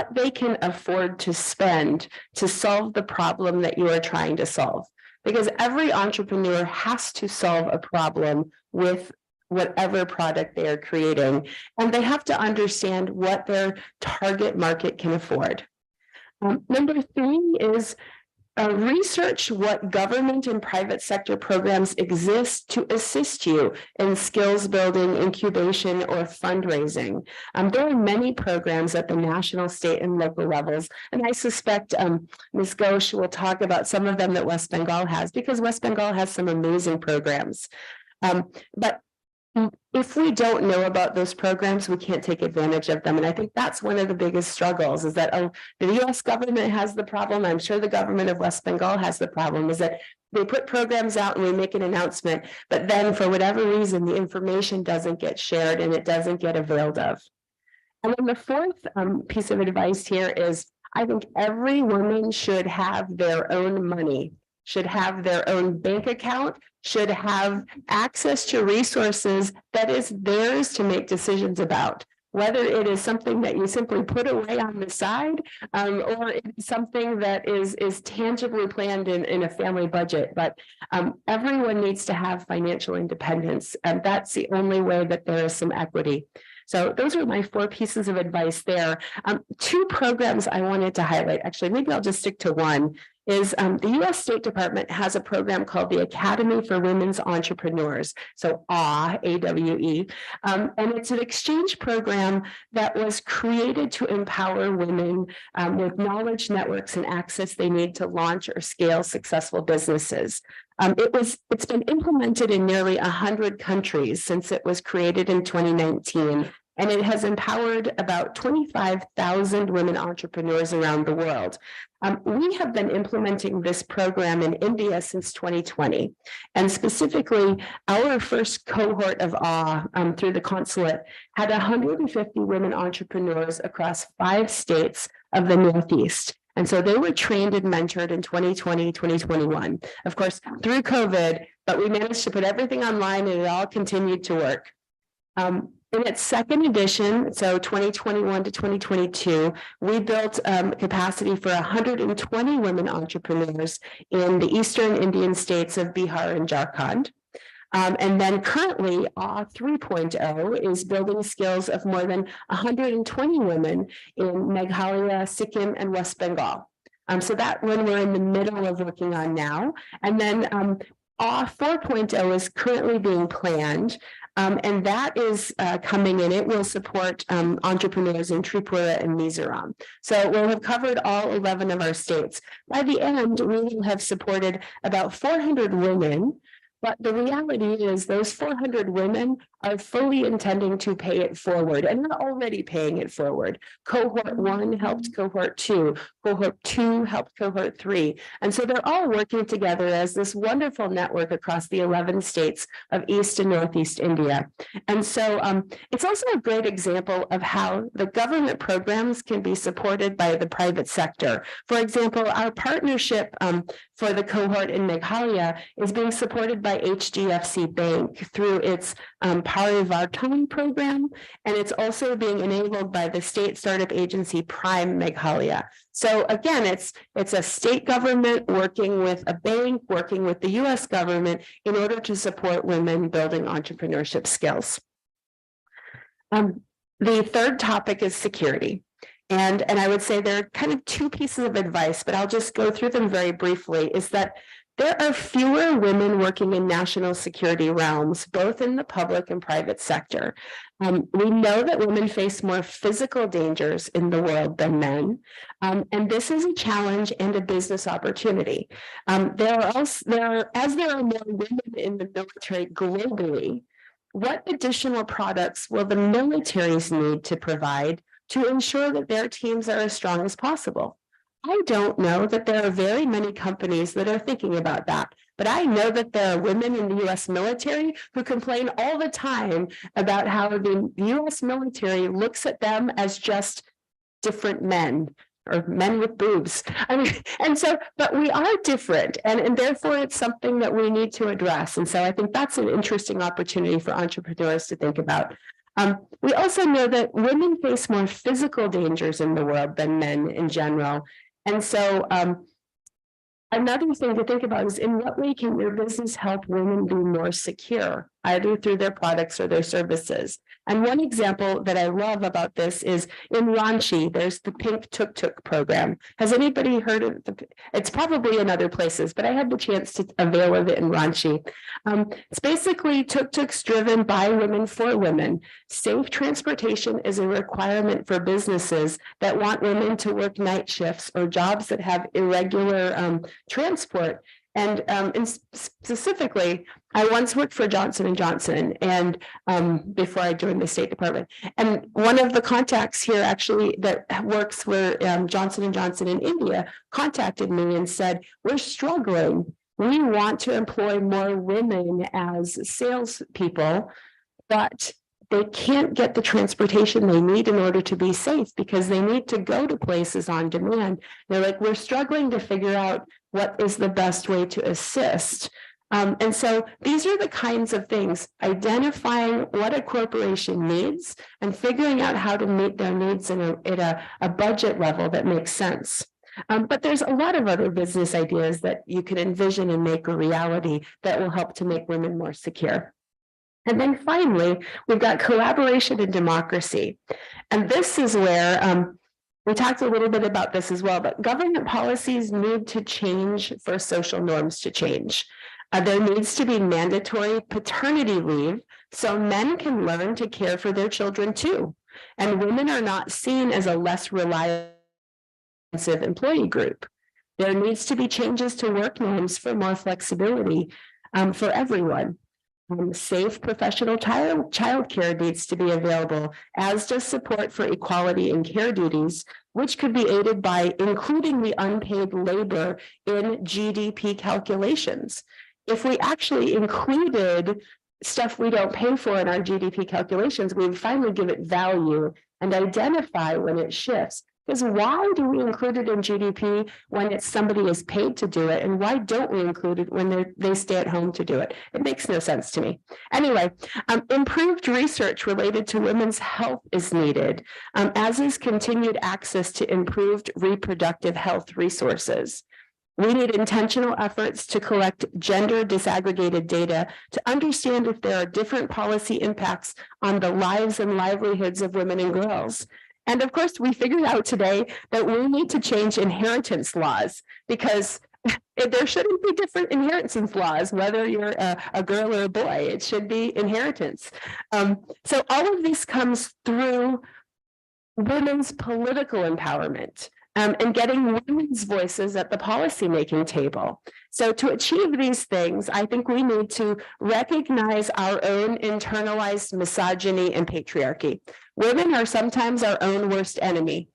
what they can afford to spend to solve the problem that you are trying to solve. Because every entrepreneur has to solve a problem with whatever product they are creating, and they have to understand what their target market can afford. Number three is research what government and private sector programs exist to assist you in skills building, incubation, or fundraising. There are many programs at the national, state, and local levels, and I suspect Ms. Ghosh will talk about some of them that West Bengal has, because West Bengal has some amazing programs. But if we don't know about those programs, we can't take advantage of them. And I think that's one of the biggest struggles, is that the US government has the problem. I'm sure the government of West Bengal has the problem, is that they put programs out and we make an announcement, but then for whatever reason, the information doesn't get shared and it doesn't get availed of. And then the fourth piece of advice here is, I think every woman should have their own money, should have their own bank account, should have access to resources that is theirs to make decisions about, whether it is something that you simply put away on the side, or it's something that is tangibly planned in a family budget. But everyone needs to have financial independence, and that's the only way that there is some equity. So those are my four pieces of advice there. Two programs I wanted to highlight, actually, maybe I'll just stick to one, is the US State Department has a program called the Academy for Women's Entrepreneurs, so AWE, and it's an exchange program that was created to empower women with knowledge, networks, and access they need to launch or scale successful businesses. It's been implemented in nearly 100 countries since it was created in 2019. And it has empowered about 25,000 women entrepreneurs around the world. We have been implementing this program in India since 2020. And specifically, our first cohort of through the consulate had 150 women entrepreneurs across 5 states of the Northeast. And so they were trained and mentored in 2020, 2021, of course, through COVID, but we managed to put everything online and it all continued to work. In its second edition, so 2021 to 2022, we built capacity for 120 women entrepreneurs in the eastern Indian states of Bihar and Jharkhand. And then currently, AW 3.0 is building skills of more than 120 women in Meghalaya, Sikkim, and West Bengal. So that one we're in the middle of working on now. And then AW 4.0 is currently being planned. And that is coming in. It will support entrepreneurs in Tripura and Mizoram. So we'll have covered all 11 of our states. By the end, we will have supported about 400 women. But the reality is those 400 women are fully intending to pay it forward, and they're already paying it forward. Cohort 1 helped cohort 2, cohort 2 helped cohort 3. And so they're all working together as this wonderful network across the 11 states of East and Northeast India. And so it's also a great example of how the government programs can be supported by the private sector. For example, our partnership for the cohort in Meghalaya is being supported by HDFC Bank through its Parivartan program, and it's also being enabled by the state startup agency Prime Meghalaya. So again, it's a state government working with a bank, working with the US government in order to support women building entrepreneurship skills. The third topic is security. And I would say there are kind of two pieces of advice, but I'll just go through them very briefly, is that there are fewer women working in national security realms, both in the public and private sector. We know that women face more physical dangers in the world than men, and this is a challenge and a business opportunity. As there are more women in the military globally, what additional products will the militaries need to provide to ensure that their teams are as strong as possible? I don't know that there are very many companies that are thinking about that, but I know that there are women in the US military who complain all the time about how the US military looks at them as just different men or men with boobs. I mean, and so, but we are different, and therefore it's something that we need to address. And so I think that's an interesting opportunity for entrepreneurs to think about. We also know that women face more physical dangers in the world than men in general. And so another thing to think about is, in what way can your business help women be more secure, either through their products or their services? And one example that I love about this is in Ranchi, there's the Pink Tuk-Tuk program. Has anybody heard of it? It's probably in other places, but I had the chance to avail of it in Ranchi. It's basically tuk-tuks driven by women for women. Safe transportation is a requirement for businesses that want women to work night shifts or jobs that have irregular transport. And specifically, I once worked for Johnson & Johnson, and before I joined the State Department. And one of the contacts here actually that works for Johnson & Johnson in India contacted me and said, we're struggling. We want to employ more women as salespeople, but they can't get the transportation they need in order to be safe because they need to go to places on demand. They're like, we're struggling to figure out what is the best way to assist. And so these are the kinds of things, identifying what a corporation needs and figuring out how to meet their needs at a budget level that makes sense. But there's a lot of other business ideas that you can envision and make a reality that will help to make women more secure. And then finally, we've got collaboration and democracy. And this is where we talked a little bit about this as well, but government policies need to change for social norms to change. There needs to be mandatory paternity leave so men can learn to care for their children too. And women are not seen as a less reliable employee group. There needs to be changes to work norms for more flexibility for everyone. Safe professional child care needs to be available, as does support for equality in care duties, which could be aided by including the unpaid labor in GDP calculations. If we actually included stuff we don't pay for in our GDP calculations, we would finally give it value and identify when it shifts. Because why do we include it in GDP when it's somebody is paid to do it? And why don't we include it when they stay at home to do it? It makes no sense to me. Anyway, improved research related to women's health is needed, as is continued access to improved reproductive health resources. We need intentional efforts to collect gender disaggregated data to understand if there are different policy impacts on the lives and livelihoods of women and girls. And of course, we figured out today that we need to change inheritance laws because there shouldn't be different inheritance laws, whether you're a girl or a boy. It should be inheritance. So all of this comes through women's political empowerment. And getting women's voices at the policymaking table. So to achieve these things, I think we need to recognize our own internalized misogyny and patriarchy. Women are sometimes our own worst enemy.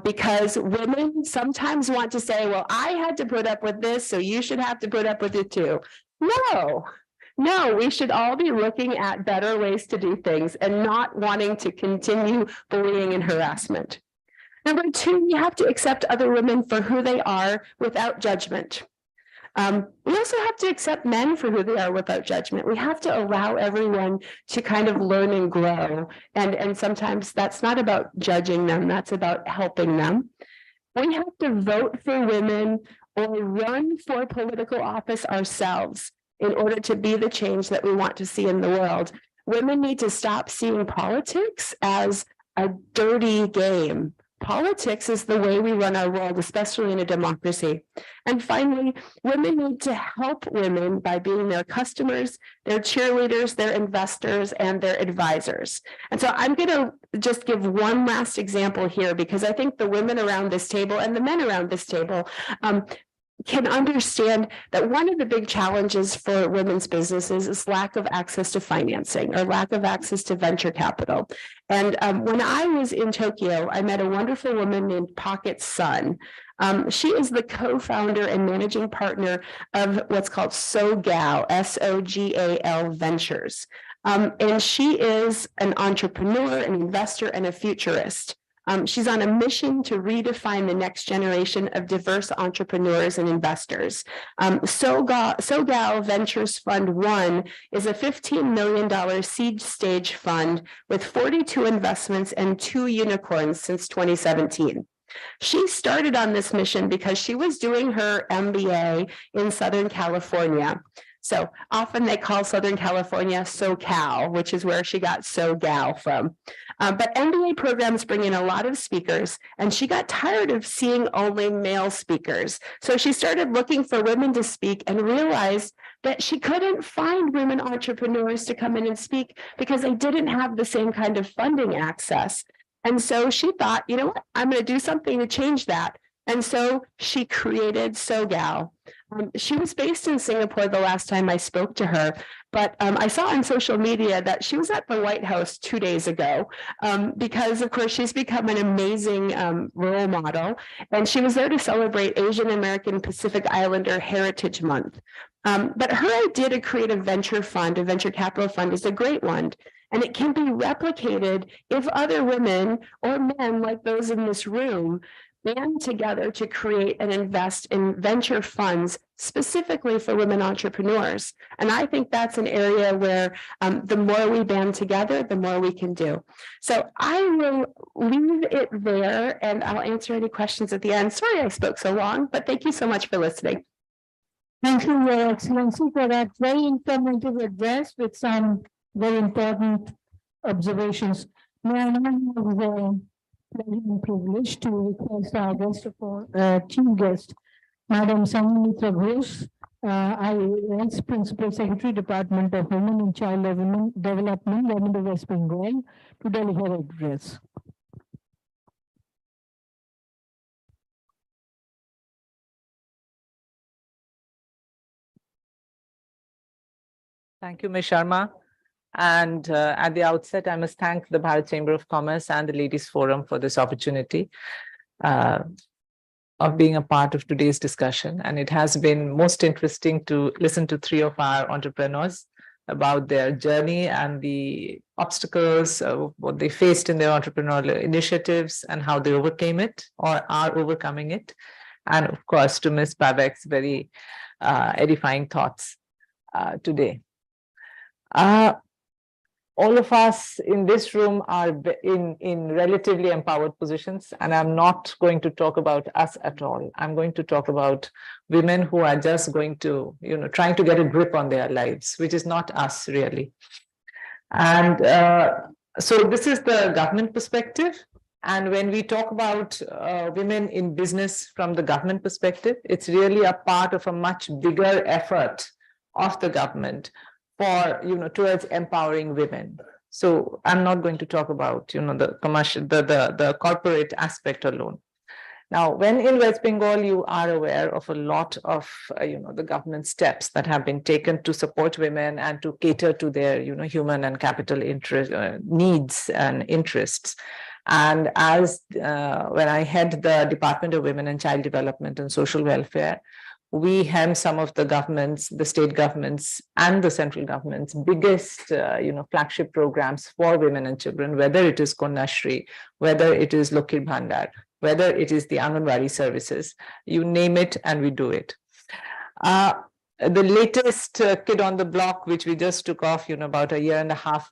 Because women sometimes want to say, well, I had to put up with this, so you should have to put up with it too. No, we should all be looking at better ways to do things and not wanting to continue bullying and harassment. Number two, we have to accept other women for who they are without judgment. We also have to accept men for who they are without judgment. We have to allow everyone to kind of learn and grow. And sometimes that's not about judging them, that's about helping them. We have to vote for women or run for political office ourselves in order to be the change that we want to see in the world. Women need to stop seeing politics as a dirty game. Politics is the way we run our world, especially in a democracy. And finally, women need to help women by being their customers, their cheerleaders, their investors, and their advisors. And so I'm going to just give one last example here, because I think the women around this table and the men around this table can understand that one of the big challenges for women's businesses is lack of access to financing or lack of access to venture capital. And when I was in Tokyo, I met a wonderful woman named Pocket Sun. She is the co-founder and managing partner of what's called SOGAL, SOGAL Ventures. And she is an entrepreneur, an investor, and a futurist. She's on a mission to redefine the next generation of diverse entrepreneurs and investors. SoGal Ventures Fund 1 is a $15 million seed stage fund with 42 investments and 2 unicorns since 2017. She started on this mission because she was doing her MBA in Southern California. So often they call Southern California SoCal, which is where she got SoGal from. But MBA programs bring in a lot of speakers, and she got tired of seeing only male speakers. So she started looking for women to speak and realized that she couldn't find women entrepreneurs to come in and speak because they didn't have the same kind of funding access. And so she thought, you know what, I'm going to do something to change that. And so she created SoGal. She was based in Singapore the last time I spoke to her, but I saw on social media that she was at the White House 2 days ago because, of course, she's become an amazing role model, and she was there to celebrate Asian American Pacific Islander Heritage Month. But her idea to create a venture fund, a venture capital fund, is a great one. And it can be replicated if other women or men like those in this room band together to create and invest in venture funds specifically for women entrepreneurs. And I think that's an area where the more we band together, the more we can do. So I will leave it there and I'll answer any questions at the end. Sorry I spoke so long, but thank you so much for listening. Thank you, Your Excellency, for that very informative address with some very important observations. May I now have the pleasure and privilege to request our guest of chief guest, Madam Samitra Ghosh, IAS Principal Secretary, Department of Women and Child Development, Government of West Bengal, to deliver her address. Thank you, Ms. Sharma. And at the outset, I must thank the Bharat Chamber of Commerce and the Ladies Forum for this opportunity of being a part of today's discussion. And it has been most interesting to listen to 3 of our entrepreneurs about their journey and the obstacles, what they faced in their entrepreneurial initiatives and how they overcame it or are overcoming it. And of course, to Ms. Pavek's very edifying thoughts today. All of us in this room are in relatively empowered positions, and I'm not going to talk about us at all. I'm going to talk about women who are just going to, trying to get a grip on their lives, which is not us really. And so this is the government perspective. And when we talk about women in business from the government perspective, it's really a part of a much bigger effort of the government for, towards empowering women. So I'm not going to talk about, the commercial, the corporate aspect alone. Now, when in West Bengal, you are aware of a lot of, the government steps that have been taken to support women and to cater to their, human and capital interest, needs and interests. And as when I head the Department of Women and Child Development and Social Welfare, we hem some of the governments, the state governments and the central government's biggest, flagship programs for women and children, whether it is Konyashri, whether it is Lokhir Bhandar, whether it is the Anganwadi services, you name it and we do it. The latest kid on the block, which we just took off, about 1.5 years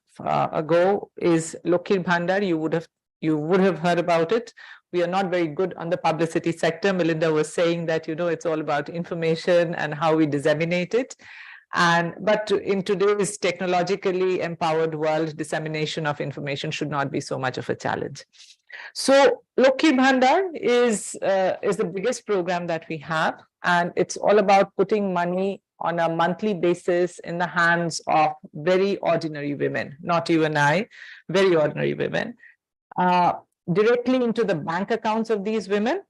ago, is Lokhir Bhandar. You would have heard about it. We are not very good on the publicity sector. Melinda was saying that, it's all about information and how we disseminate it. But in today's technologically empowered world, dissemination of information should not be so much of a challenge. So Lokhir Bhandar is the biggest program that we have, and it's all about putting money on a monthly basis in the hands of very ordinary women, not you and I, very ordinary women. Directly into the bank accounts of these women.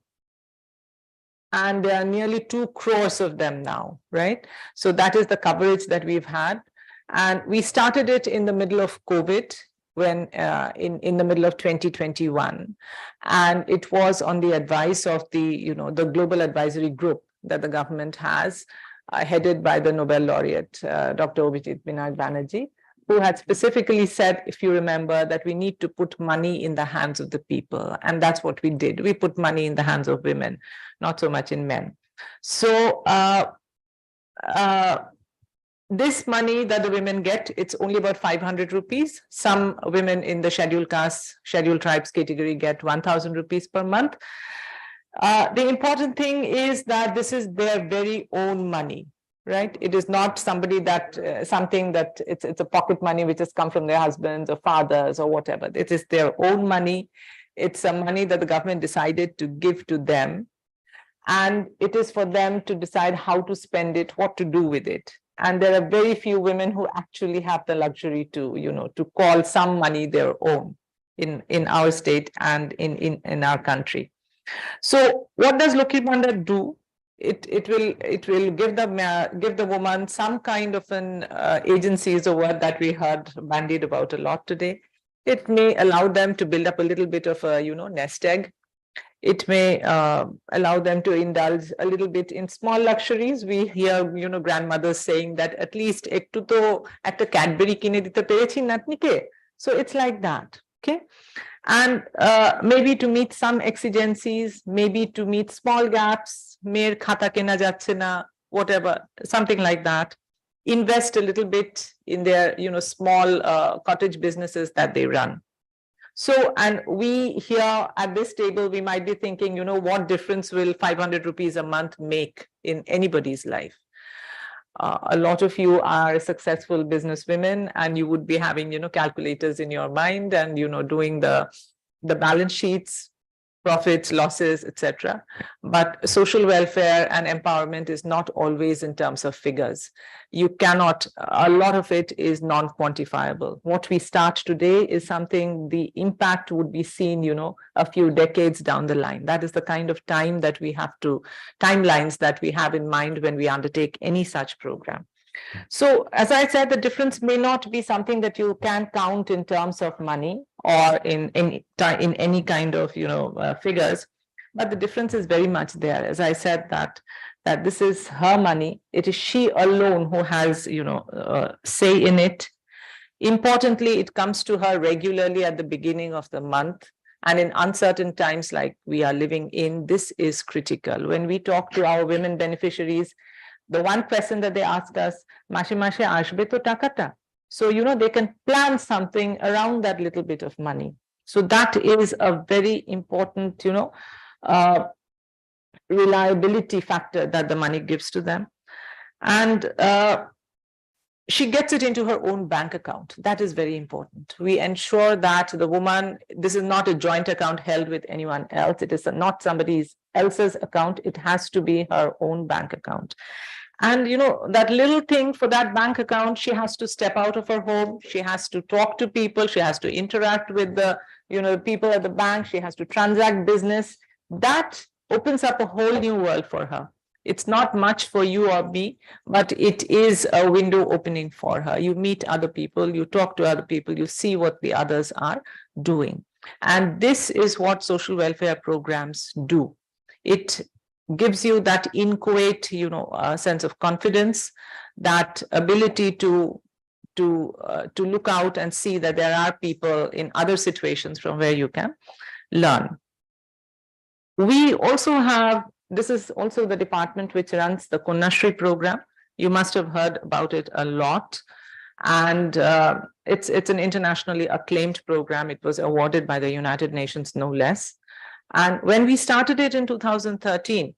And there are nearly 2 crores of them now, right? So that is the coverage that we've had. And we started it in the middle of COVID, when in the middle of 2021. And it was on the advice of the, the global advisory group that the government has, headed by the Nobel laureate, Dr. Abhijit Vinay Banerjee. who had specifically said, if you remember, that we need to put money in the hands of the people. And that's what we did. We put money in the hands of women, not so much in men. So this money that the women get, it's only about 500 rupees. Some women in the scheduled castes, scheduled tribes category get 1,000 rupees per month. The important thing is that this is their very own money, right? It is not somebody that something that it's a pocket money which has come from their husbands or fathers or whatever. It is their own money. It's some money that the government decided to give to them, and it is for them to decide how to spend it, what to do with it. And there are very few women who actually have the luxury to, to call some money their own in our state and in our country. So what does Lokhi Bhandar do? It will give the woman some kind of an agency, is a word that we heard bandied about a lot today. It may allow them to build up a little bit of a nest egg. It may allow them to indulge a little bit in small luxuries. We hear grandmothers saying that at least ektu to at a Cadbury kine dite perechi natnike. So it's like that. Okay. And maybe to meet some exigencies, maybe to meet small gaps, mer khata kena jacche na, whatever, something like that. Invest a little bit in their small cottage businesses that they run. So, and we here at this table, we might be thinking, what difference will 500 rupees a month make in anybody's life? A lot of you are successful business women, and you would be having, calculators in your mind and, doing the balance sheets, profits, losses, etc. But social welfare and empowerment is not always in terms of figures. You cannot, a lot of it is non-quantifiable. What we start today is something, the impact would be seen, a few decades down the line. That is the kind of time that we have to, timelines that we have in mind when we undertake any such program. So, as I said, the difference may not be something that you can count in terms of money or in any kind of figures, but the difference is very much there. As I said, that this is her money. It is she alone who has say in it. Importantly, it comes to her regularly at the beginning of the month. And in uncertain times like we are living in, this is critical. When we talk to our women beneficiaries, the one question that they ask us, mashe mashe ashbe to takata. So, they can plan something around that little bit of money. So that is a very important, reliability factor that the money gives to them. And she gets it into her own bank account. That is very important. We ensure that the woman, this is not a joint account held with anyone else. It is not somebody else's account. It has to be her own bank account. And, that little thing for that bank account, she has to step out of her home. She has to talk to people. She has to interact with the, people at the bank. She has to transact business. That opens up a whole new world for her. It's not much for you or me, but it is a window opening for her. You meet other people, you talk to other people, you see what the others are doing. And this is what social welfare programs do. It gives you that inchoate, sense of confidence, that ability to look out and see that there are people in other situations from where you can learn. We also have, this is also the department which runs the Konyashree program. You must have heard about it a lot. And it's an internationally acclaimed program. It was awarded by the United Nations, no less. And when we started it in 2013,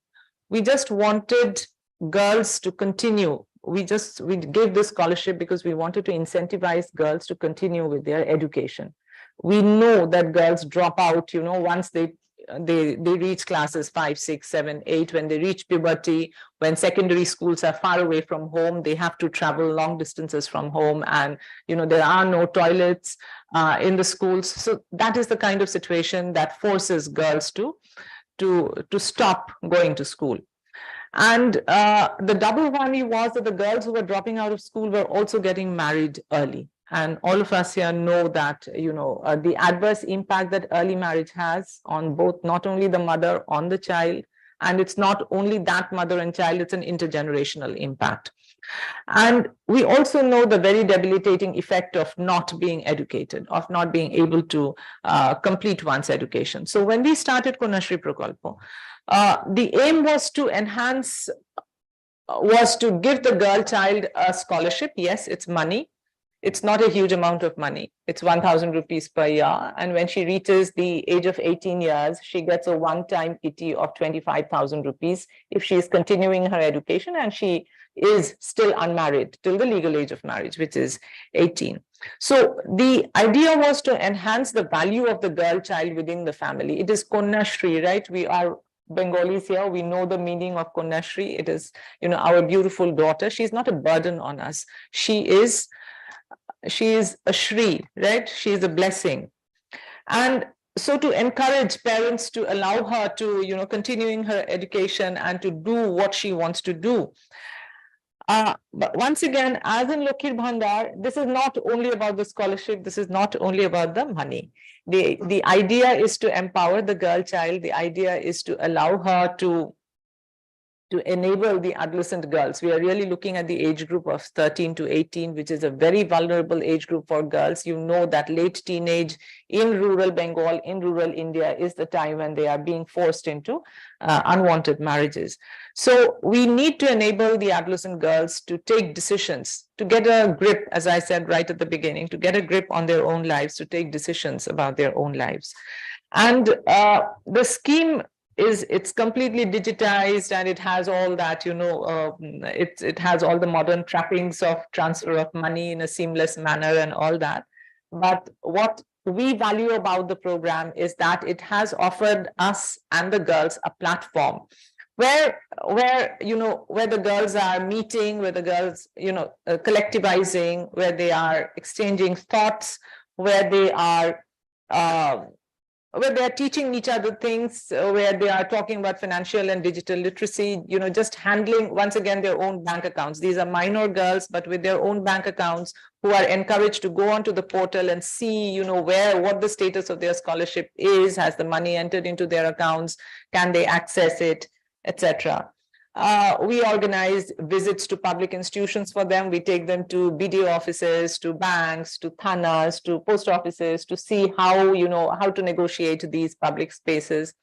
we just wanted girls to continue. We gave this scholarship because we wanted to incentivize girls to continue with their education. We know that girls drop out, once they reach classes 5, 6, 7, 8, when they reach puberty, when secondary schools are far away from home, they have to travel long distances from home, and there are no toilets in the schools. So that is the kind of situation that forces girls to stop going to school. And the double whammy was that the girls who were dropping out of school were also getting married early. And all of us here know that, the adverse impact that early marriage has on both, not only the mother, on the child, and it's not only that mother and child, it's an intergenerational impact. And we also know the very debilitating effect of not being educated, of not being able to complete one's education. So when we started Konashri Prakalpo, the aim was to enhance, was to give the girl child a scholarship. Yes, it's money. It's not a huge amount of money. It's 1,000 rupees per year. And when she reaches the age of 18 years, she gets a one-time kitty of 25,000 rupees if she is continuing her education and she is still unmarried till the legal age of marriage, which is 18. So the idea was to enhance the value of the girl child within the family. It is Konashri, right? We are Bengalis here, we know the meaning of Konashri. It is, our beautiful daughter. She's not a burden on us. She is a Shri, right? She is a blessing. And so to encourage parents to allow her to, continuing her education and to do what she wants to do. But once again, as in Lokhir Bhandar, this is not only about the scholarship, this is not only about the money. The idea is to empower the girl child. The idea is to allow her to enable the adolescent girls. We are really looking at the age group of 13 to 18, which is a very vulnerable age group for girls. You know that late teenage in rural Bengal, in rural India is the time when they are being forced into unwanted marriages. So we need to enable the adolescent girls to take decisions, to get a grip, as I said right at the beginning, to get a grip on their own lives, to take decisions about their own lives. And the scheme it's completely digitized and it has all that, it has all the modern trappings of transfer of money in a seamless manner and all that. But what we value about the program is that it has offered us and the girls a platform where the girls are meeting, where the girls, collectivizing, where they are exchanging thoughts, where they are teaching each other things, where they are talking about financial and digital literacy, just handling, once again, their own bank accounts. These are minor girls, but with their own bank accounts, who are encouraged to go onto the portal and see, what the status of their scholarship is, has the money entered into their accounts, can they access it, etc. We organize visits to public institutions for them. We take them to BDO offices, to banks, to thanas, to post offices to see how, how to negotiate these public spaces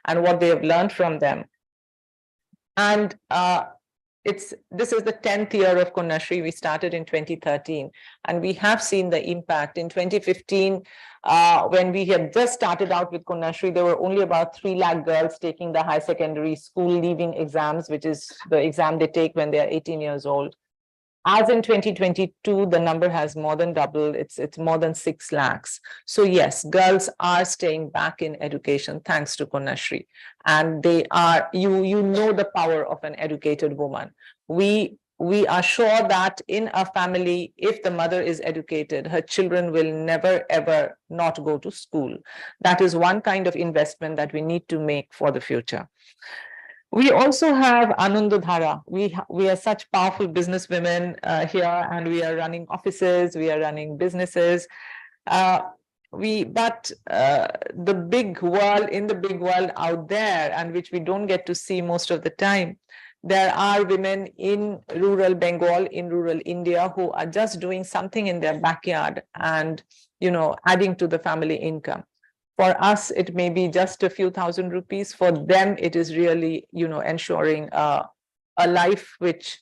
and what they have learned from them. And this is the 10th year of Konashri. We started in 2013, and we have seen the impact. In 2015, when we had just started out with Konashri, there were only about 3 lakh girls taking the high secondary school leaving exams, which is the exam they take when they are 18 years old. As in 2022, the number has more than doubled. It's more than 6 lakhs. So yes, girls are staying back in education thanks to Konashri. And they are, you know the power of an educated woman. We are sure that in a family, if the mother is educated, her children will never, ever not go to school. That is one kind of investment that we need to make for the future. We also have Anandadhara. We are such powerful business women here, and we are running offices, we are running businesses. But the big world out there, and which we don't get to see most of the time, there are women in rural Bengal, in rural India, who are just doing something in their backyard and, adding to the family income. For us, it may be just a few thousand rupees. For them, it is really, ensuring a life which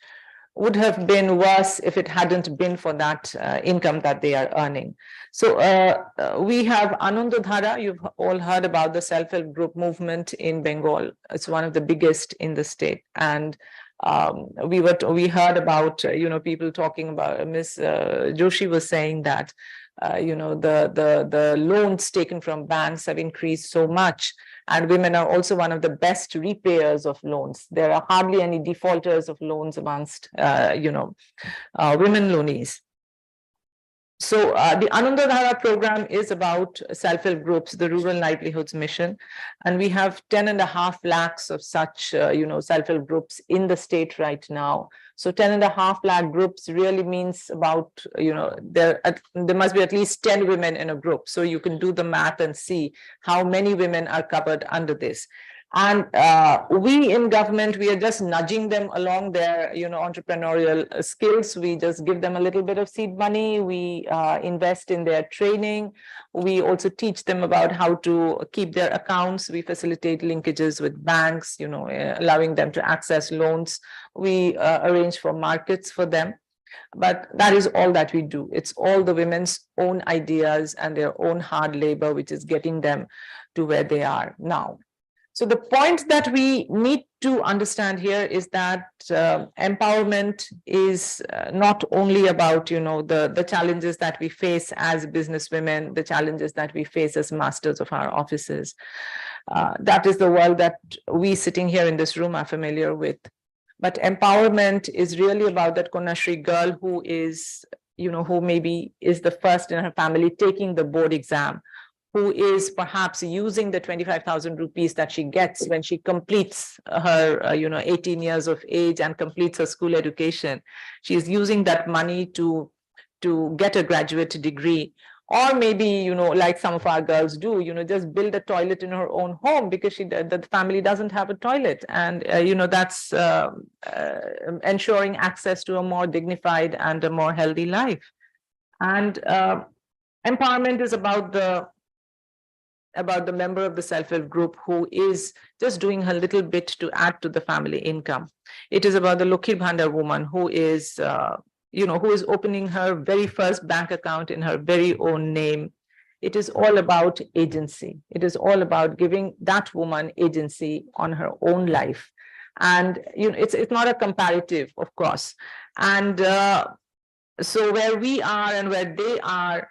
would have been worse if it hadn't been for that income that they are earning. So we have Anandadhara. You've all heard about the self-help group movement in Bengal. It's one of the biggest in the state. And we heard about, people talking about, Ms. Joshi was saying that the loans taken from banks have increased so much, and women are also one of the best repayers of loans. There are hardly any defaulters of loans amongst women loanees. So the Anandadhara program is about self-help groups, the Rural Livelihoods Mission, and we have 10.5 lakhs of such self-help groups in the state right now. So 10.5 lakh groups really means about, there must be at least 10 women in a group. So you can do the math and see how many women are covered under this. And we in government, we are just nudging them along their, entrepreneurial skills. We just give them a little bit of seed money. We invest in their training. We also teach them about how to keep their accounts. We facilitate linkages with banks, allowing them to access loans. We arrange for markets for them. But that is all that we do. It's all the women's own ideas and their own hard labor, which is getting them to where they are now. So the point that we need to understand here is that empowerment is not only about, the challenges that we face as businesswomen, the challenges that we face as masters of our offices. That is the world that we sitting here in this room are familiar with. But empowerment is really about that Konashri girl who is, who maybe is the first in her family taking the board exam, who is perhaps using the 25,000 rupees that she gets when she completes her, 18 years of age and completes her school education. She is using that money to get a graduate degree. Or maybe, like some of our girls do, just build a toilet in her own home because the family doesn't have a toilet. And, that's ensuring access to a more dignified and a more healthy life. And empowerment is about the member of the self-help group who is just doing a little bit to add to the family income. It is about the Lokhir Bhandar woman who is, who is opening her very first bank account in her very own name. It is all about agency. It is all about giving that woman agency on her own life. And, it's not a comparative, of course. And so where we are and where they are,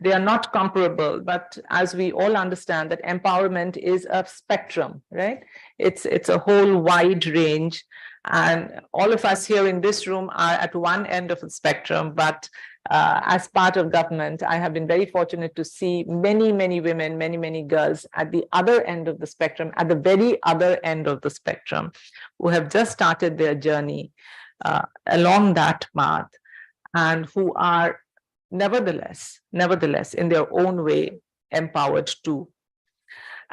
they are not comparable, but as we all understand that empowerment is a spectrum, right? It's a whole wide range, and all of us here in this room are at one end of the spectrum. But as part of government, I have been very fortunate to see many, many women, many, many girls at the other end of the spectrum, at the very other end of the spectrum, who have just started their journey along that path, and who are nevertheless, in their own way, empowered too.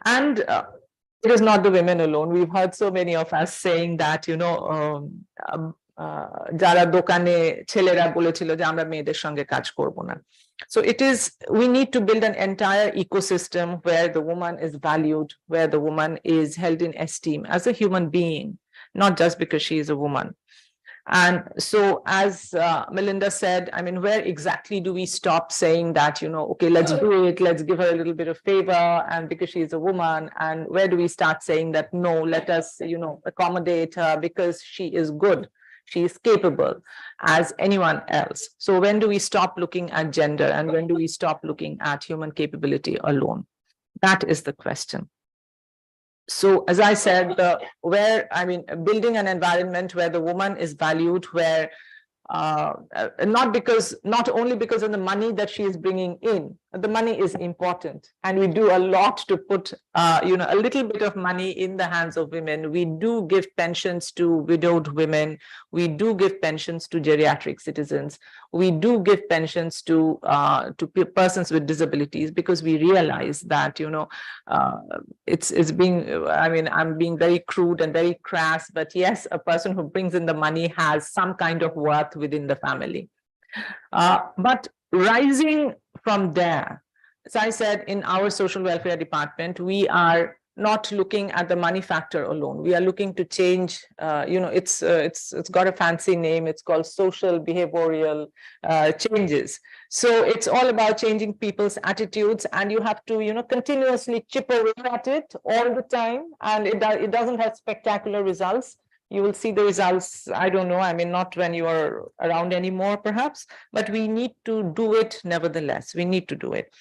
And it is not the women alone. We've heard so many of us saying that, যারা দোকানে ছেলেরা বলেছিল যে আমরা মেয়েদের সঙ্গে কাজ করব না. So we need to build an entire ecosystem where the woman is valued, where the woman is held in esteem as a human being, not just because she is a woman. And so, as Melinda said, where exactly do we stop saying that, okay, let's do it, let's give her a little bit of favor, and because she's a woman, and where do we start saying that, no, let us, accommodate her because she is good, she is capable as anyone else. So when do we stop looking at gender, and when do we stop looking at human capability alone? That is the question. So, as I said, building an environment where the woman is valued, where not only because of the money that she is bringing in, the money is important, and we do a lot to put, a little bit of money in the hands of women. We do give pensions to widowed women. We do give pensions to geriatric citizens. We do give pensions to persons with disabilities, because we realize that, it's being, I'm being very crude and very crass, but yes, a person who brings in the money has some kind of worth within the family. But rising from there, as I said, in our social welfare department, we are not looking at the money factor alone. We are looking to change, it's got a fancy name. It's called social behavioral changes. So it's all about changing people's attitudes, and you have to, continuously chip away at it all the time. And it doesn't have spectacular results. You will see the results, I don't know, not when you are around anymore, perhaps, but we need to do it nevertheless. We need to do it.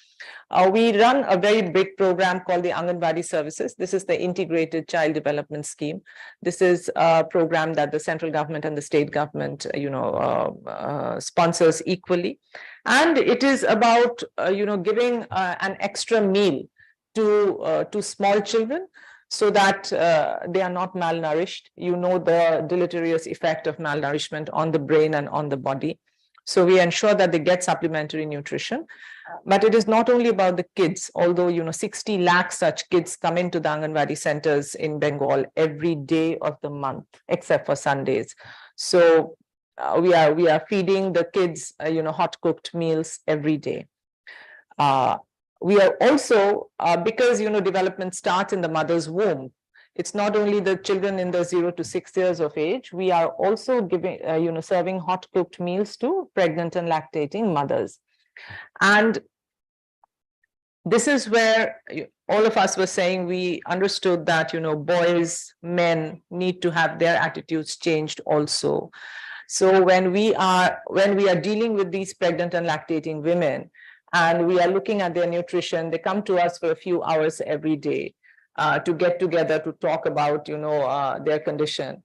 We run a very big program called the Anganwadi Services. This is the Integrated Child Development Scheme. This is a program that the central government and the state government, sponsors equally. And it is about, giving an extra meal to small children, so that they are not malnourished. The deleterious effect of malnourishment on the brain and on the body. So we ensure that they get supplementary nutrition. But it is not only about the kids, although 60 lakh such kids come into the Anganwadi centers in Bengal every day of the month, except for Sundays. So we are feeding the kids hot cooked meals every day. We are also, because development starts in the mother's womb, it's not only the children in the 0 to 6 years of age, we are also giving, serving hot cooked meals to pregnant and lactating mothers. And this is where all of us were saying we understood that, boys, men need to have their attitudes changed also. So when we are dealing with these pregnant and lactating women, and we are looking at their nutrition, they come to us for a few hours every day to get together to talk about, their condition.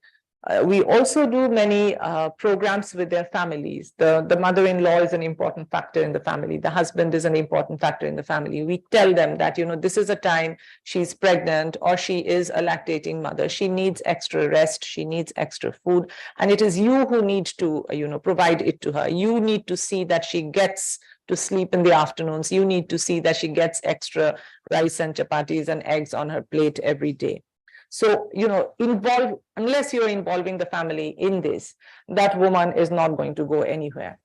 We also do many programs with their families. The mother-in-law is an important factor in the family. The husband is an important factor in the family. We tell them that, this is a time she's pregnant or she is a lactating mother. She needs extra rest. She needs extra food. And it is you who need to, provide it to her. You need to see that she gets to sleep in the afternoons. You need to see that she gets extra rice and chapatis and eggs on her plate every day. So, unless you're involving the family in this, that woman is not going to go anywhere.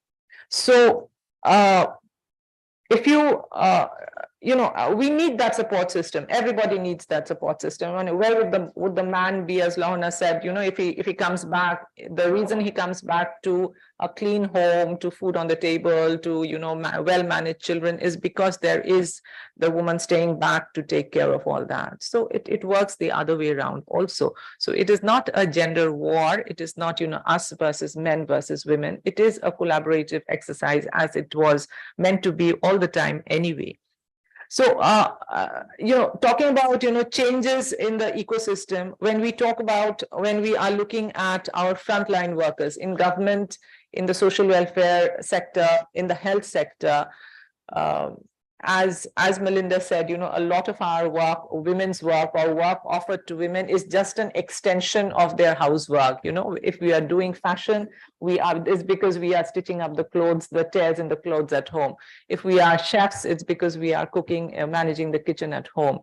So, if you, we need that support system. Everybody needs that support system. And where would the man be, as Lahana said, if he comes back, the reason he comes back to a clean home, to food on the table, to, well-managed children is because there is the woman staying back to take care of all that. So it works the other way around also. So it is not a gender war. It is not, us versus men versus women. It is a collaborative exercise, as it was meant to be all the time anyway. So, talking about, changes in the ecosystem, when we are looking at our frontline workers in government, in the social welfare sector, in the health sector, as Melinda said, a lot of our work, women's work or work offered to women is just an extension of their housework. If we are doing fashion, it's because we are stitching up the clothes, the tears in the clothes at home. If we are chefs, it's because we are cooking and managing the kitchen at home.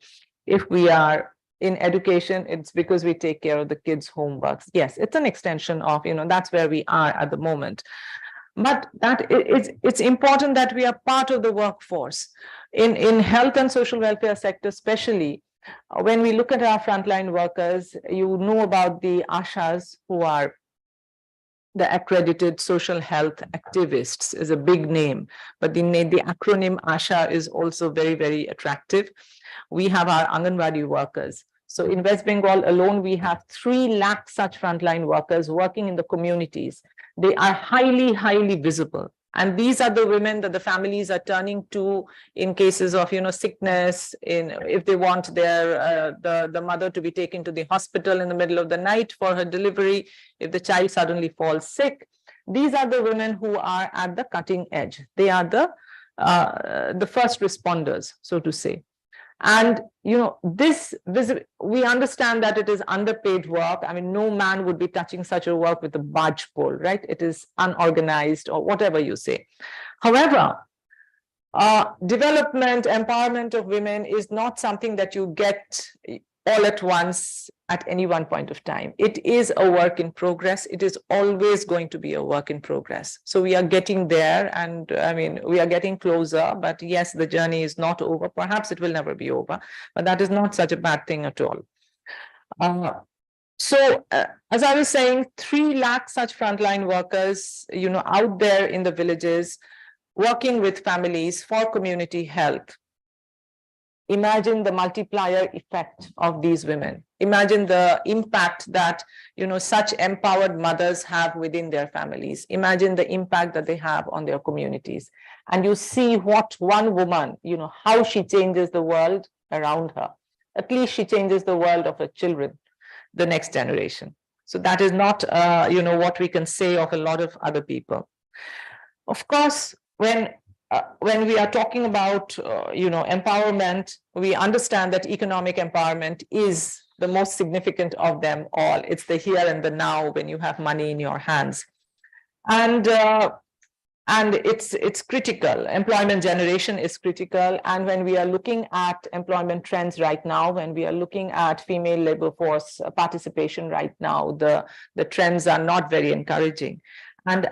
If we are in education, it's because we take care of the kids' homeworks. Yes, it's an extension of, that's where we are at the moment. But it's important that we are part of the workforce. In health and social welfare sector especially, when we look at our frontline workers, you know about the ASHAs, who are the accredited social health activists, is a big name, but the acronym ASHA is also very, very attractive. We have our Anganwadi workers. So in West Bengal alone, we have 3 lakh such frontline workers working in the communities. They are highly, highly visible. And these are the women that the families are turning to in cases of, sickness, if they want the mother to be taken to the hospital in the middle of the night for her delivery, if the child suddenly falls sick. These are the women who are at the cutting edge. They are the first responders, so to say. And, we understand that it is underpaid work. I mean, no man would be touching such a work with a barge pole, right? It is unorganized or whatever you say. However, development, empowerment of women is not something that you get all at once at any one point of time. It is a work in progress. It is always going to be a work in progress. So we are getting there, and we are getting closer, but yes, the journey is not over. Perhaps it will never be over, but that is not such a bad thing at all. As I was saying, 3 lakh such frontline workers, out there in the villages, working with families for community health. Imagine the multiplier effect of these women. Imagine the impact that, such empowered mothers have within their families. Imagine the impact that they have on their communities. And you see what one woman, how she changes the world around her. At least she changes the world of her children, the next generation. So that is not, what we can say of a lot of other people. Of course, when we are talking about, empowerment, we understand that economic empowerment is the most significant of them all. It's the here and the now, when you have money in your hands. And And it's critical. Employment generation is critical. And when we are looking at employment trends right now, when we are looking at female labor force participation right now, the trends are not very encouraging. And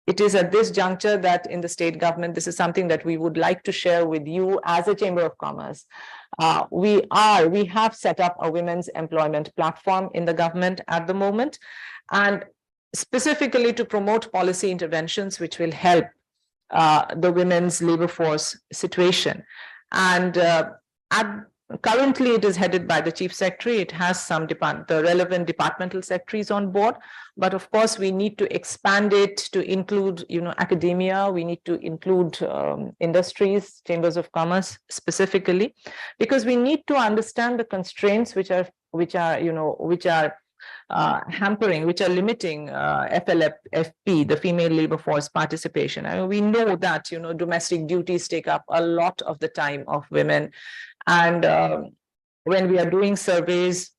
it is at this juncture that in the state government, this is something that we would like to share with you as a Chamber of Commerce. We have set up a women's employment platform in the government at the moment, and specifically to promote policy interventions which will help the women's labor force situation. And currently it is headed by the Chief Secretary. It has some the relevant departmental secretaries on board, but of course we need to expand it to include, academia. We need to include industries, chambers of commerce specifically, because we need to understand the constraints which are hampering, which are limiting FLFP, the female labor force participation. I mean, we know that domestic duties take up a lot of the time of women, and when we are doing surveys,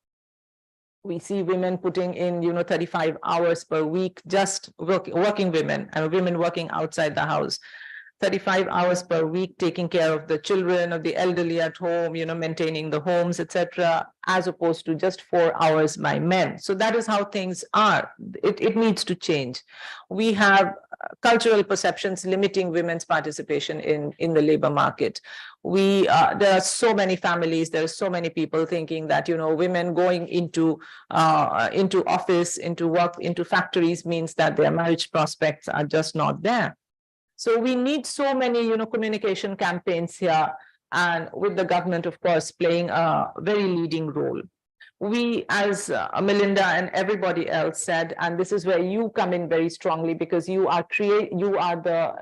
we see women putting in 35 hours per week, just working women, and women working outside the house. 35 hours per week, taking care of the children, of the elderly at home, maintaining the homes, etc., as opposed to just 4 hours by men. So that is how things are. It needs to change. We have cultural perceptions limiting women's participation in the labor market. There are so many families, there are so many people thinking that women going into office, into work, into factories means that their marriage prospects are just not there. So we need so many, communication campaigns here, and with the government, of course, playing a very leading role. We, as Melinda and everybody else said, and this is where you come in very strongly, because you are the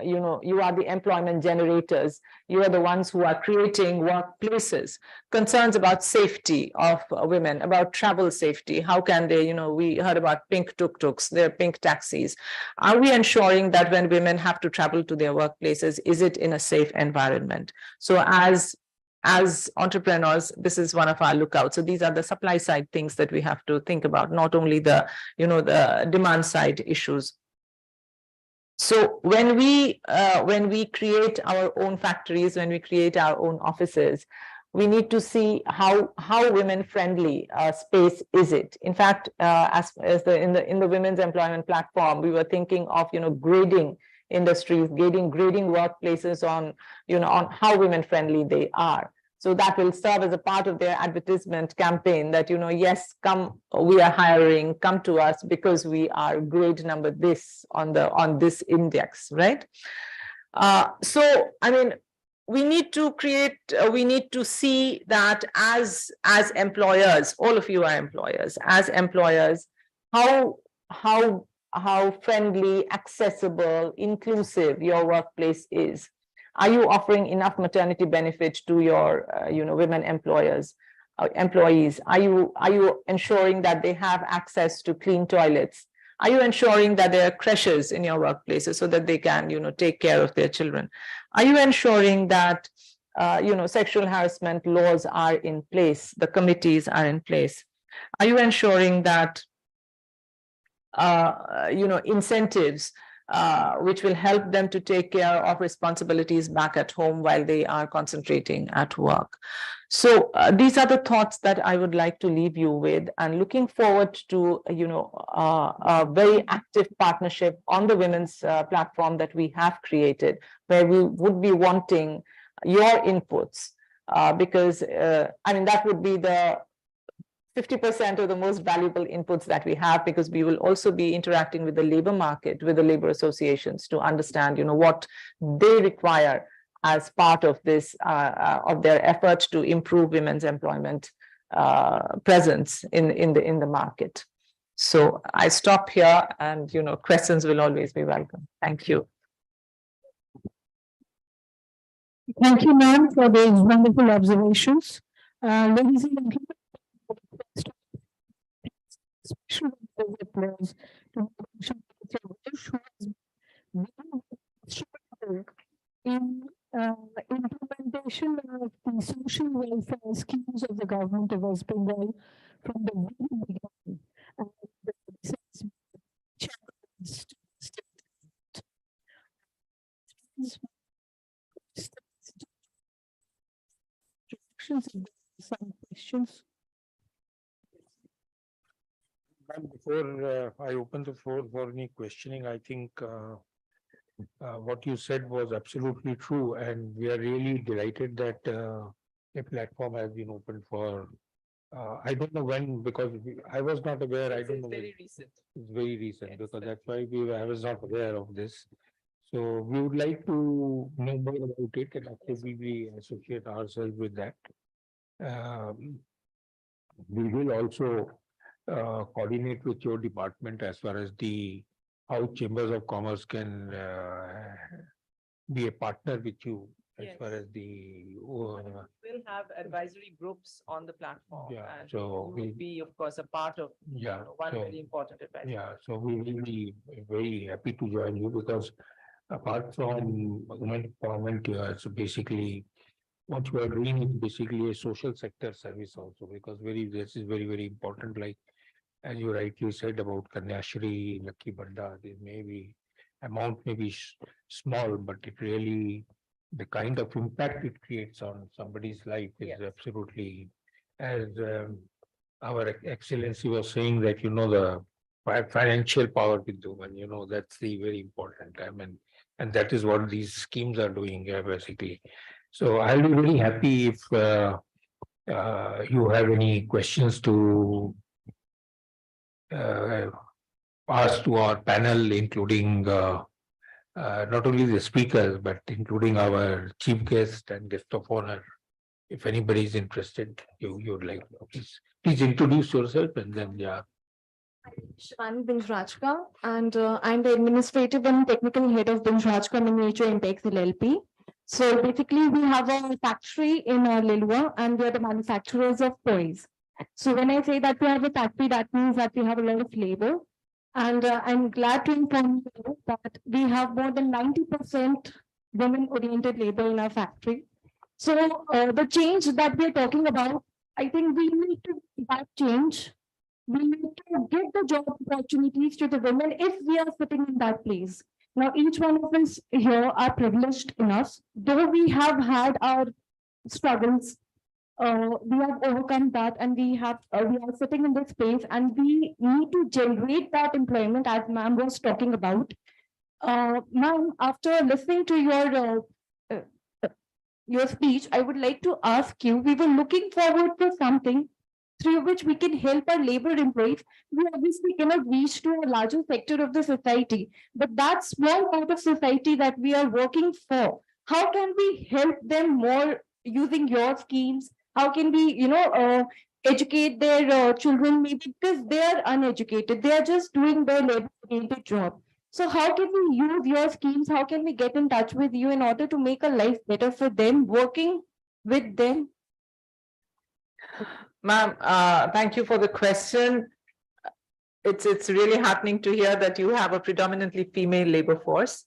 employment generators. You are the ones who are creating workplaces. Concerns about safety of women, about travel safety. How can they, we heard about pink tuk-tuks, their pink taxis. Are we ensuring that when women have to travel to their workplaces, is it in a safe environment? So as entrepreneurs, this is one of our lookouts. So these are the supply side things that we have to think about, not only the demand side issues. So when we create our own factories, when we create our own offices, we need to see how women friendly space is it. In fact, in the women's employment platform, we were thinking of grading industries, grading workplaces on how women friendly they are. So that will serve as a part of their advertisement campaign that yes, come, we are hiring, come to us because we are grade number this on this index, right? So I mean, we need to see that as employers, all of you are employers, as employers, how friendly, accessible, inclusive your workplace is. Are you offering enough maternity benefit to your women employees? Are you ensuring that they have access to clean toilets? Are you ensuring that there are creches in your workplaces so that they can take care of their children? Are you ensuring that sexual harassment laws are in place, the committees are in place? Are you ensuring that incentives which will help them to take care of responsibilities back at home while they are concentrating at work? So these are the thoughts that I would like to leave you with, and looking forward to a very active partnership on the women's platform that we have created, where we would be wanting your inputs, because I mean that would be the 50% of the most valuable inputs that we have, because we will also be interacting with the labor market, with the labor associations, to understand what they require as part of this of their effort to improve women's employment presence in the market. So I stop here, and questions will always be welcome. Thank you. Thank you, ma'am, for those wonderful observations. Ladies and gentlemen, special applause to in implementation of the social welfare schemes of the government of West Bengal from the very beginning. And questions? Some questions? And before I open the floor for any questioning, I think what you said was absolutely true, and we are really delighted that a platform has been opened for. I don't know when, because I was not aware. I don't know. Very recent. It's very recent, Yes. because that's why I was not aware of this. So we would like to know more about it and actively associate ourselves with that. We will also coordinate with your department as far as how Chambers of Commerce can be a partner with you as Yes. far as the We'll have advisory groups on the platform. Yeah, And so you will be, of course, a part of yeah, one so very important advisory. yeah, so we will be very happy to join you, because apart from women empowerment, so basically what you are doing is basically a social sector service also, because this is very important. Like as you rightly said about Kanyashri, Lucky Banda, there may be amount may be small, but it really, the kind of impact it creates on somebody's life is Yes. absolutely, as our excellency was saying, that the financial power with the woman, that's the very important. I mean, and that is what these schemes are doing, basically. So I'll be very happy if you have any questions to ask to our panel, including not only the speakers, but including our chief guest and guest of honor. If anybody is interested, you would like to please introduce yourself, and then Shivani Binjrajka, and I'm the administrative and technical head of Binjrajka Miniature Impex LLP. So basically, we have a factory in Lilua, and we are the manufacturers of toys. So when I say that we have a factory, that means that we have a lot of labor. And I'm glad to inform you that we have more than 90% women-oriented labor in our factory. So the change that we're talking about, I think we need to make that change. We need to give the job opportunities to the women if we are sitting in that place. Now, each one of us here are privileged enough, though we have had our struggles. We have overcome that, and we are sitting in this space, and we need to generate that employment, as ma'am was talking about. Ma'am, after listening to your speech, I would like to ask you, we were looking forward to something through which we can help our labor employees. We obviously cannot reach to a larger sector of the society, but that small part of society that we are working for, how can we help them more using your schemes? How can we, educate their children, maybe because they are uneducated, they are just doing their labor-oriented job. So how can we use your schemes? How can we get in touch with you in order to make a life better for them, working with them? Ma'am, thank you for the question. It's really heartening to hear that you have a predominantly female labor force.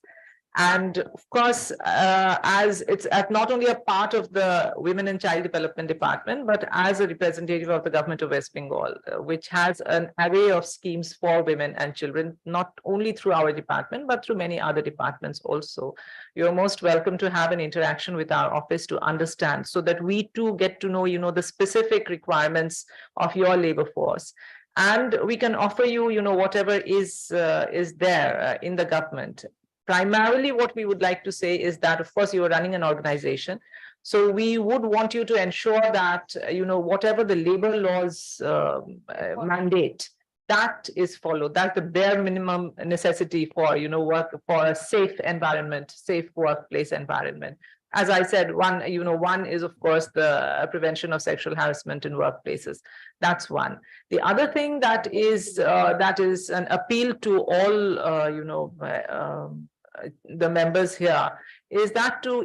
And of course, as it's not only a part of the Women and Child Development Department, but as a representative of the government of West Bengal, which has an array of schemes for women and children, not only through our department, but through many other departments also. You're most welcome to have an interaction with our office to understand, so that we too get to know, the specific requirements of your labor force. And we can offer you, whatever is there in the government. Primarily, what we would like to say is that, of course, you are running an organization. So we would want you to ensure that, whatever the labor laws mandate, that is followed. That's the bare minimum necessity for, work for a safe environment, safe workplace environment. As I said, one is, of course, the prevention of sexual harassment in workplaces. That's one. The other thing that is an appeal to all, the members here is that to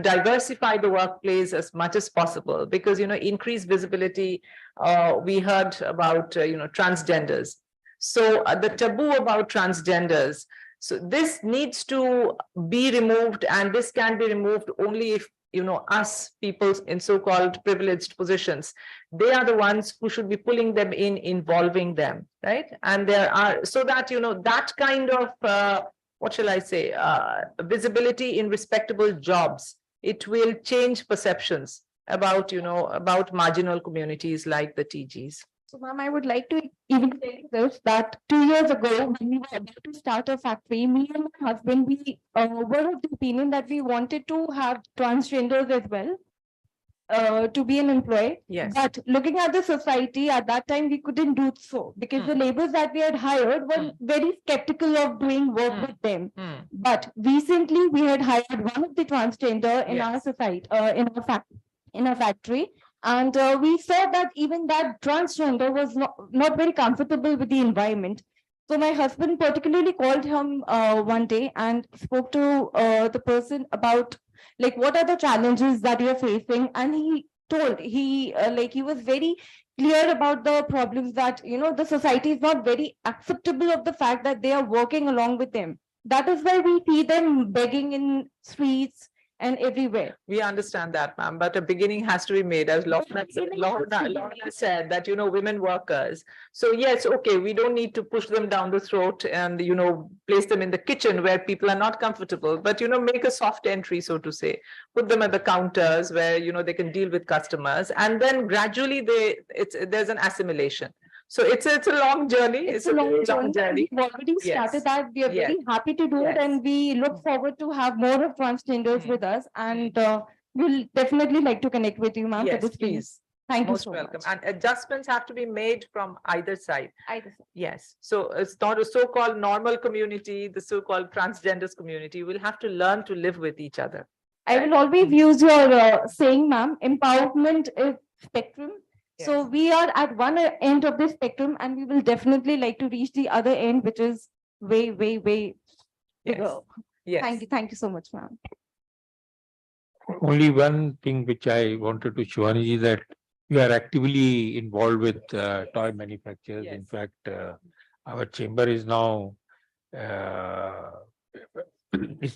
diversify the workplace as much as possible, because increased visibility. We heard about transgenders. So the taboo about transgenders. So this needs to be removed, and this can be removed only if us people in so-called privileged positions, they are the ones who should be pulling them in, involving them, right? And there are, so that that kind of what shall I say, visibility in respectable jobs, it will change perceptions. about, about marginal communities like the TGs? So, ma'am, I would like to even say this, that 2 years ago, when we were about to start a factory, me and my husband, we were of the opinion that we wanted to have transgenders as well. To be an employee. Yes. But looking at the society at that time, we couldn't do so because the laborers that we had hired were very skeptical of doing work with them. But recently, we had hired one of the transgender in our society, in our factory. And we saw that even that transgender was not very comfortable with the environment. So my husband particularly called him one day and spoke to the person about like what are the challenges that you're facing, and he told he was very clear about the problems that the society is not very acceptable of the fact that they are working along with them. That is why we see them begging in streets and everywhere. We understand that, ma'am, but a beginning has to be made, as Lorna said, that, women workers. So yes, okay, we don't need to push them down the throat and, place them in the kitchen where people are not comfortable, but, make a soft entry, so to say, put them at the counters where, they can deal with customers, and then gradually there's an assimilation. So it's a long journey. It's a long journey. We've already started Yes. that. We are very happy to do it, and we look forward to have more of transgenders with us. And we'll definitely like to connect with you, ma'am. Yes, for this piece. please. Thank you Most so welcome. much. And adjustments have to be made from either side. Either side. Yes. So it's not a so-called normal community, the so-called transgenders community. We'll have to learn to live with each other. I will always use your saying, ma'am, empowerment is spectrum. So we are at one end of the spectrum, and we will definitely like to reach the other end, which is way, way, way bigger. Yes. Thank you so much, ma'am. Only one thing which I wanted to show is that we are actively involved with toy manufacturers. Yes. In fact, our chamber is now it's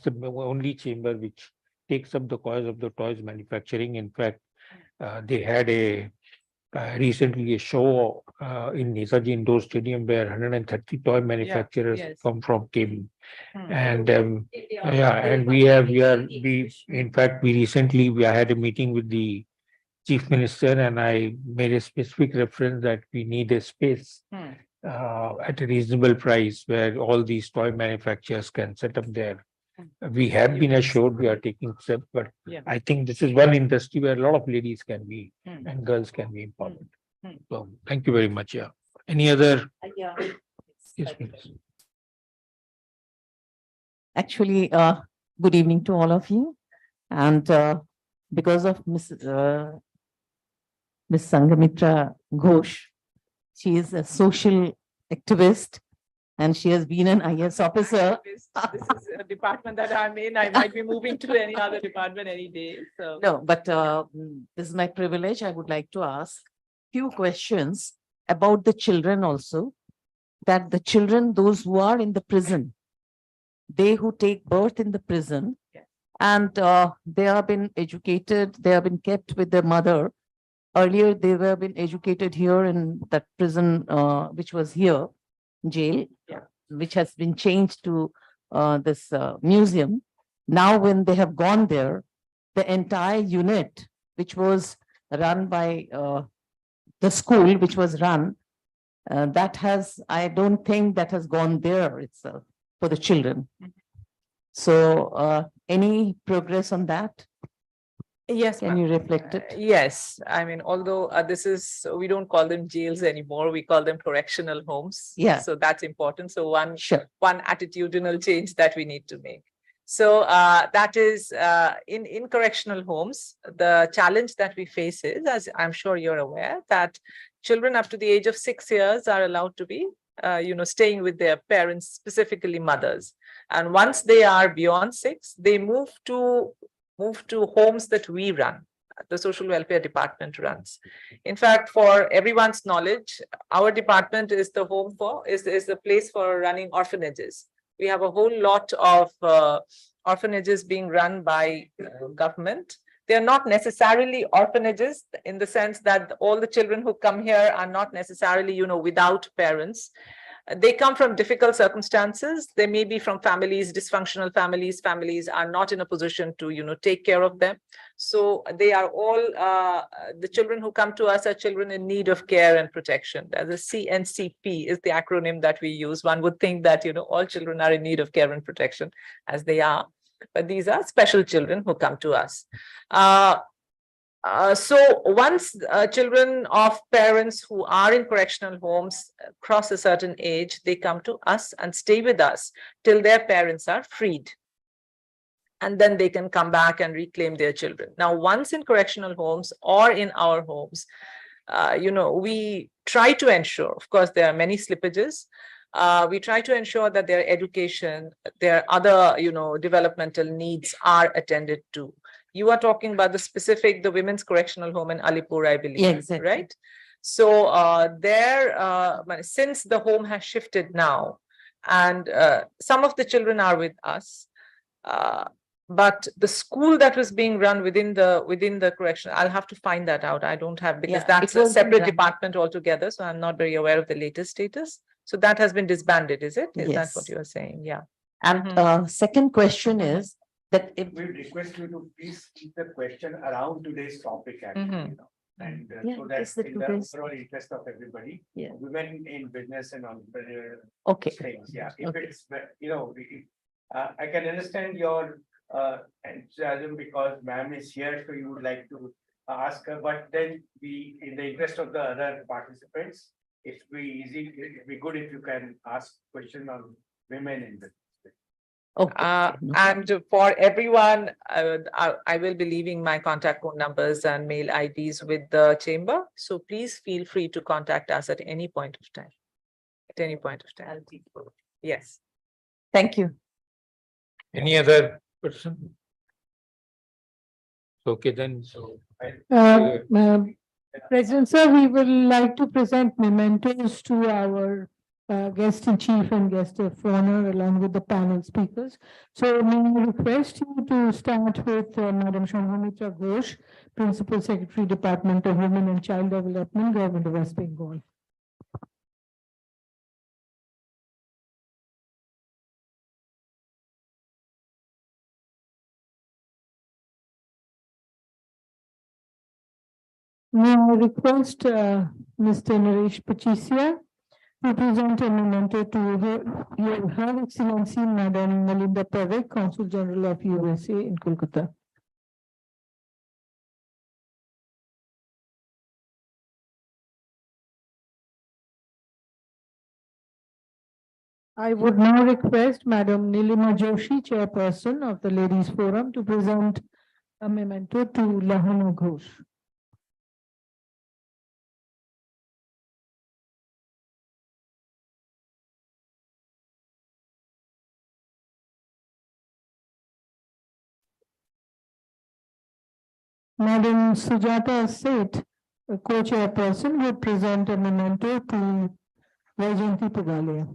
the only chamber which takes up the cause of the toys manufacturing. In fact, they had recently a show in Nesaji Indoor Stadium where 130 toy manufacturers came. And and we in fact we recently had a meeting with the chief minister, and I made a specific reference that we need a space at a reasonable price where all these toy manufacturers can set up there. We have been assured we are taking steps, but I think this is one industry where a lot of ladies can be and girls can be empowered. So thank you very much. Yeah. Any other? Yes, please. Actually, good evening to all of you. And because of Miss Sanghamitra Ghosh, she is a social activist, and she has been an IS officer. This is a department that I'm in. I might be moving to any other department any day. So No, but this is my privilege. I would like to ask few questions about the children also. That the children, those who are in the prison, they who take birth in the prison, and they have been educated, they have been kept with their mother. Earlier, they were been educated here in that prison, which was here, jail, which has been changed to this museum. Now, when they have gone there, the entire unit, which was run by the school, which was run, that has, I don't think that has gone there itself for the children. So any progress on that? yes, Can you reflect it? yes. I mean, although we don't call them jails anymore, we call them correctional homes. Yeah. So that's important. So one attitudinal change that we need to make. So that is in correctional homes, the challenge that we face is, as I'm sure you're aware, that children up to the age of 6 years are allowed to be, staying with their parents, specifically mothers. And once they are beyond 6, they move to homes that we run, the social welfare department runs. In fact, for everyone's knowledge, our department is the place for running orphanages. We have a whole lot of orphanages being run by government. They are not necessarily orphanages in the sense that all the children who come here are not necessarily, without parents. They come from difficult circumstances. They may be from families, dysfunctional families. Families are not in a position to, take care of them. So they are all, the children who come to us are children in need of care and protection. The CNCP is the acronym that we use. One would think that, all children are in need of care and protection, as they are. But these are special children who come to us. So once children of parents who are in correctional homes cross a certain age, they come to us and stay with us till their parents are freed. And then they can come back and reclaim their children. Now, once in correctional homes or in our homes, we try to ensure, of course, there are many slippages. We try to ensure that their education, their other, developmental needs are attended to. You are talking about the Women's Correctional Home in Alipur, I believe, Yeah, exactly. right? So since the home has shifted now, and some of the children are with us, but the school that was being run within the correction, I'll have to find that out. I don't have, because Yeah, that's it a was separate run. department altogether. So I'm not very aware of the latest status. So that has been disbanded, is it? Is that Yes. what you are saying? Yeah. And second question is that if We request you to please keep the question around today's topic Mhm. actually, and Yeah, so it's that the in the today's- overall interest of everybody. Yeah. Women in business and entrepreneurial okay, things, yeah, if Okay. it's, I can understand your enthusiasm because ma'am is here, so you would like to ask her, but then in the interest of the other participants, it'd be good if you can ask question on women in business. okay. no And for everyone, I will be leaving my contact phone numbers and mail IDs with the chamber. So please feel free to contact us at any point of time. At any point of time. Yes. Thank you. Any other person? Okay, then, so. President Sir, we would like to present mementos to our guest in chief and guest of honor along with the panel speakers. So may I request you to start with Madam Sanghamitra Ghosh, Principal Secretary, Department of Women and Child Development, Government of West Bengal. May I request Mr. Naresh Pachisia to present a memento to Her Excellency Madam Melinda Pavek, Consul General of USA in Kolkata. I would now request Madam Nilima Joshi, Chairperson of the Ladies Forum, to present a memento to Lahana Ghosh. Madam Sujata Seth, a co-chairperson, would present a memento to Vajanti Pugalia.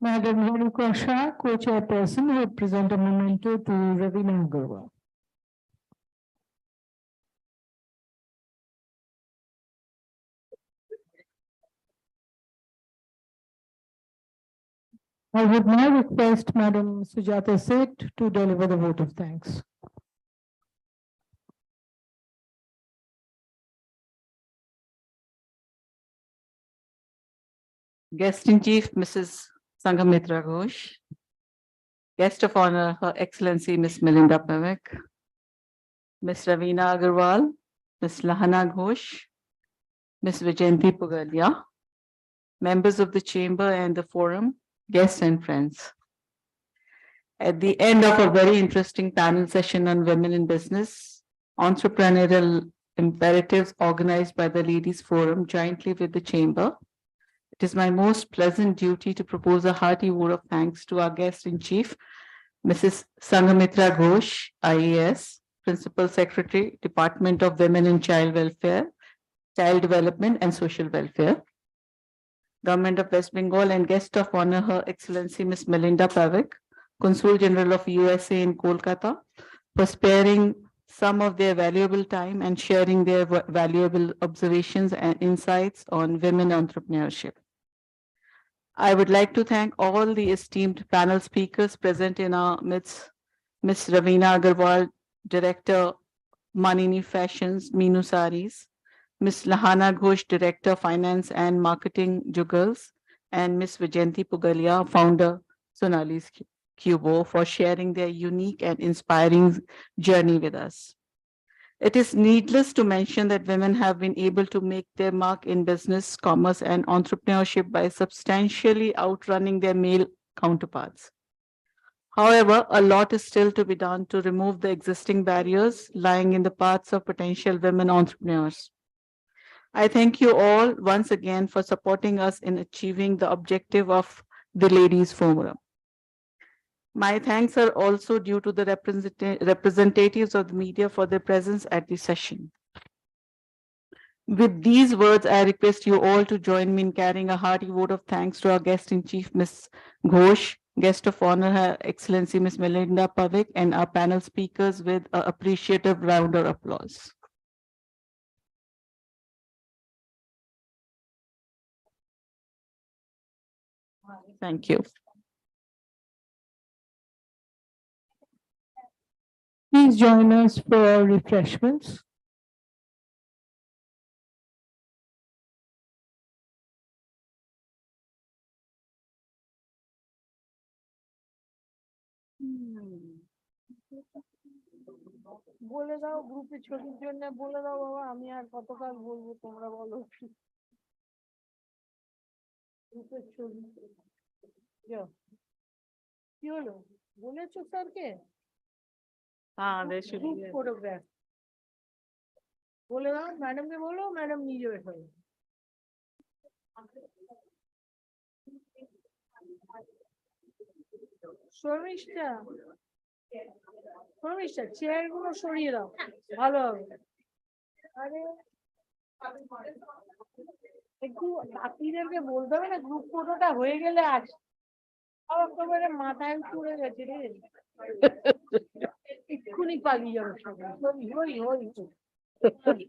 Madam Renuka Shah, co-chairperson, would present a memento to Ravina Agarwal. I would now request Madam Sujata Seth to deliver the vote of thanks. Guest in chief, Mrs. Sanghamitra Ghosh. Guest of honor, Her Excellency Miss Melinda Pavek. Miss Ravina Agarwal, Miss Lahana Ghosh, Miss Vajanti Pugalia, members of the chamber and the forum, guests and friends. At the end of a very interesting panel session on women in business, entrepreneurial imperatives organized by the Ladies Forum jointly with the chamber, it is my most pleasant duty to propose a hearty vote of thanks to our guest in chief, Mrs. Sanghamitra Ghosh, IAS, Principal Secretary, Department of Women and Child Welfare, Child Development and Social Welfare, Government of West Bengal, and guest of honor, Her Excellency Miss Melinda Pavek, Consul General of USA in Kolkata, for sparing some of their valuable time and sharing their valuable observations and insights on women entrepreneurship. I would like to thank all the esteemed panel speakers present in our midst. Ms. Ravina Agarwal, Director, Manini Fashions, Meenu Saris, Ms. Lahana Ghosh, Director, Finance and Marketing, Jugals, and Ms. Vijayanti Pugalia, Founder, Sonali's Cubo, for sharing their unique and inspiring journey with us. It is needless to mention that women have been able to make their mark in business, commerce, and entrepreneurship by substantially outrunning their male counterparts. However, a lot is still to be done to remove the existing barriers lying in the paths of potential women entrepreneurs. I thank you all once again for supporting us in achieving the objective of the Ladies Forum. My thanks are also due to the representatives of the media for their presence at the session. With these words, I request you all to join me in carrying a hearty vote of thanks to our guest in chief, Ms. Ghosh, guest of honor, Her Excellency Ms. Melinda Pavik, and our panel speakers with an appreciative round of applause. Thank you. Please join us for refreshments. বলে দাও গ্রুপে ছবির জন্য বলে দাও বাবা আমি আর কতকাল বলবো তোমরা বলো গ্রুপের ছবি যাও কি হলো বলেছো স্যারকে গ্রুপ ফটোগ্রাফ বলে দাও ম্যাডামকে বলো ম্যাডাম নিজে বের হবে শর্মিষ্ঠা শর্মিষ্ঠা চেয়ার গুলো সরিয়ে দাও ভালো হবে আরে একটু বাকিদেরকে বলতে হবে না গ্রুপ ফটোটা হয়ে গেলে আজ একেবারে মাথায় উড়ে গেছে রে এক্ষুনি পালিয়ে যাবে সবাই হই হই হই